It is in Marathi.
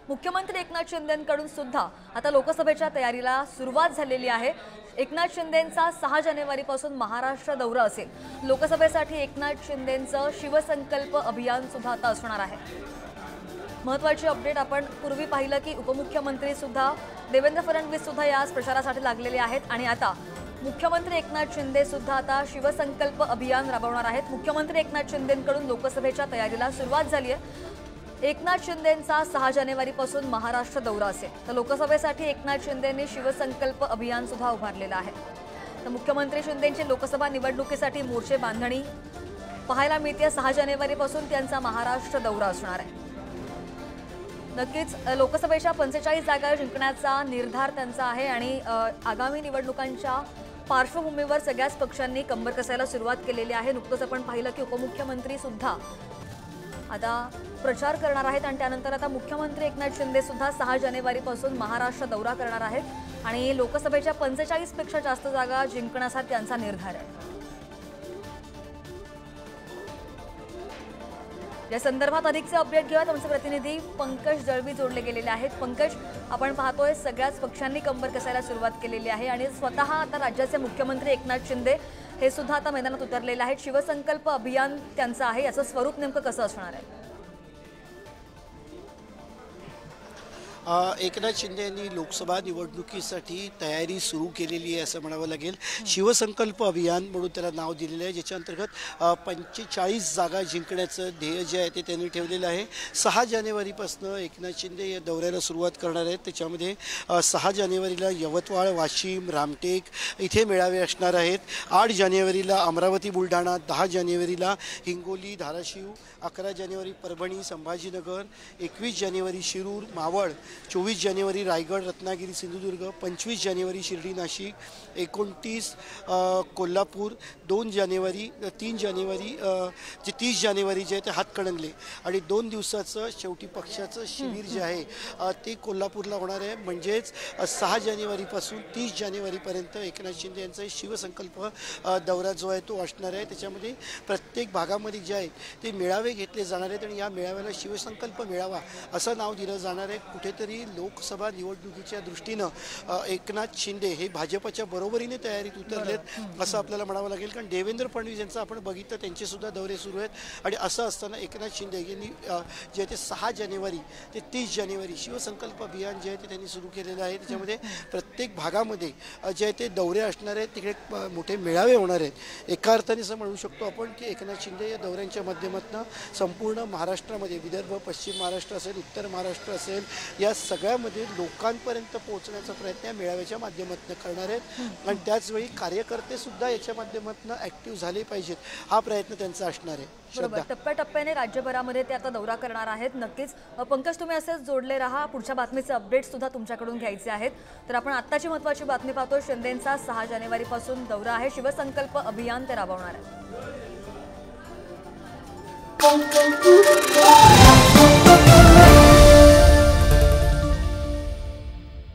मुख्यमंत्री एकनाथ शिंदेंकडून सुद्धा आता लोकसभेच्या तयारीला सुरुवात झालेली आहे। एकनाथ शिंदेंचा 6 जानेवारीपासून महाराष्ट्र दौरा असेल। लोकसभेसाठी एकनाथ शिंदेंचं शिवसंकल्प अभियान सुद्धा आता असणार आहे। महत्त्वाची अपडेट आपण पूर्वी पाहिलं की उपमुख्यमंत्री सुद्धा देवेंद्र फडणवीस सुद्धा याच प्रचारासाठी लागलेले आहेत आणि आता मुख्यमंत्री एकनाथ शिंदे सुद्धा आता शिवसंकल्प अभियान राबवणार आहेत। मुख्यमंत्री एकनाथ शिंदेंकडून लोकसभेच्या तयारीला सुरुवात झाली आहे। एकनाथ शिंदेंचा 6 जानेवारीपासून महाराष्ट्र दौरा असेल तर लोकसभेसाठी एकनाथ शिंदेंनी शिवसंकल्प अभियान सुद्धा उभारलेलं आहे। तर मुख्यमंत्री शिंदेंची लोकसभा निवडणुकीसाठी मोर्चे बांधणी पाहायला मिळते। 6 जानेवारीपासून त्यांचा महाराष्ट्र दौरा असणार आहे। नक्कीच लोकसभेच्या 45 जागा जिंकण्याचा निर्धार त्यांचा आहे आणि आगामी निवडणुकांच्या पार्श्वभूमीवर सगळ्याच पक्षांनी कंबर कसायला सुरुवात केलेली आहे। नुकतंच आपण पाहिलं की उपमुख्यमंत्री सुद्धा आता प्रचार करणार आहेत आणि त्यानंतर आता मुख्यमंत्री एकनाथ शिंदे सुद्धा 6 जानेवारीपासून महाराष्ट्र दौरा करणार आहेत आणि लोकसभेच्या 45 पेक्षा जास्त जागा जिंकण्याचा त्यांचा निर्धार आहे। या संदर्भात अधिकचे अपडेट घेऊयात। आमचे प्रतिनिधी पंकज दळवी जोडले गेलेले आहेत। पंकज, आपण पाहतोय सगळ्याच पक्षांनी कंबर कसायला सुरुवात केलेली आहे आणि स्वतः आता राज्याचे मुख्यमंत्री एकनाथ शिंदे हे सुद्धा आता मैदानात उतरलेले आहेत। शिवसंकल्प अभियान त्यांचं आहे, याचं स्वरूप नेमकं कसं असणार आहे? एकनाथ शिंदे यांनी लोकसभा निवडणुकीसाठी तयारी सुरू केलेली आहे असं म्हणावं लागेल। शिवसंकल्प अभियान म्हणून त्याला नाव दिलेलं आहे, ज्याच्या अंतर्गत 45 जागा जिंकण्याचं ध्येय जे आहे ते त्यांनी ठेवलेलं आहे। 6 जानेवारीपासून एकनाथ शिंदे या दौऱ्याला सुरुवात करणार आहेत। त्याच्यामध्ये 6 जानेवारीला यवतमाळ, वाशिम, रामटेक इथे मेळावे असणार आहेत। 8 जानेवारीला अमरावती, बुलढाणा, 10 जानेवारीला हिंगोली, धाराशिव, 11 जानेवारी परभणी, संभाजीनगर, 21 जानेवारी शिरूर, मावळ, 24 जानेवारी रायगड, रत्नागिरी, सिंधुदुर्ग, 25 जानेवारी शिर्डी, नाशिक, 29 कोल्हापूर, 2 जानेवारी, 3 जानेवारी जे 30 जानेवारी जे आहे ते हातकणंगले आणि 2 दिवसाचं शेवटी पक्षाचं शिबिर जे आहे ते कोल्हापूरला होणार आहे। म्हणजेच 6 जानेवारीपासून 30 जानेवारीपर्यंत एकनाथ शिंदे यांचा शिवसंकल्प दौरा जो आहे तो असणार आहे। त्याच्यामध्ये प्रत्येक भागामध्ये जे आहे ते मेळावे घेतले जाणार आहेत आणि या मेळाव्याला शिवसंकल्प मेळावा असं नाव दिलं जाणार आहे। कुठेतरी लोकसभा निवडणुकीच्या दृष्टीनं एकनाथ शिंदे हे भाजपच्या बरोबरीने तयारीत उतरलेत असं आपल्याला म्हणावं लागेल, कारण देवेंद्र फडणवीस यांचं आपण बघितलं त्यांचे सुद्धा दौरे सुरू आहेत आणि असं असताना एकनाथ शिंदे यांनी जे आहे ते 6 जानेवारी ते 30 जानेवारी शिवसंकल्प अभियान जे आहे ते त्यांनी सुरू केलेलं आहे। त्याच्यामध्ये प्रत्येक भागामध्ये जे आहे ते दौरे असणार आहेत, तिकडे मोठे मेळावे होणार आहेत। एका अर्थाने असं म्हणू शकतो आपण की एकनाथ शिंदे या दौऱ्यांच्या माध्यमातून संपूर्ण महाराष्ट्रामध्ये विदर्भ, पश्चिम महाराष्ट्र असेल, उत्तर महाराष्ट्र असेल, या सगळ्यामध्ये लोकांपर्यंत पोहोचण्याचा प्रयत्न या मेळाव्याच्या माध्यमातून करणार आहेत आणि त्याचवेळी कार्यकर्ते सुद्धा याच्या माध्यमातून ऍक्टिव्ह झाले पाहिजेत, हा प्रयत्न त्यांचा असणार आहे। बरोबर, टप्प्याटप्प्याने राज्यभरामध्ये ते आता दौरा करणार आहेत। नक्कीच पंकज, तुम्ही असेच जोडले राहा, पुढच्या बातमीचे अपडेट सुद्धा तुमच्याकडून घ्यायचे आहेत। तर आपण आत्ताची महत्त्वाची बातमी पाहतो, शिंदेंचा 6 जानेवारीपासून दौरा आहे, शिवसंकल्प अभियान ते राबवणार आहे।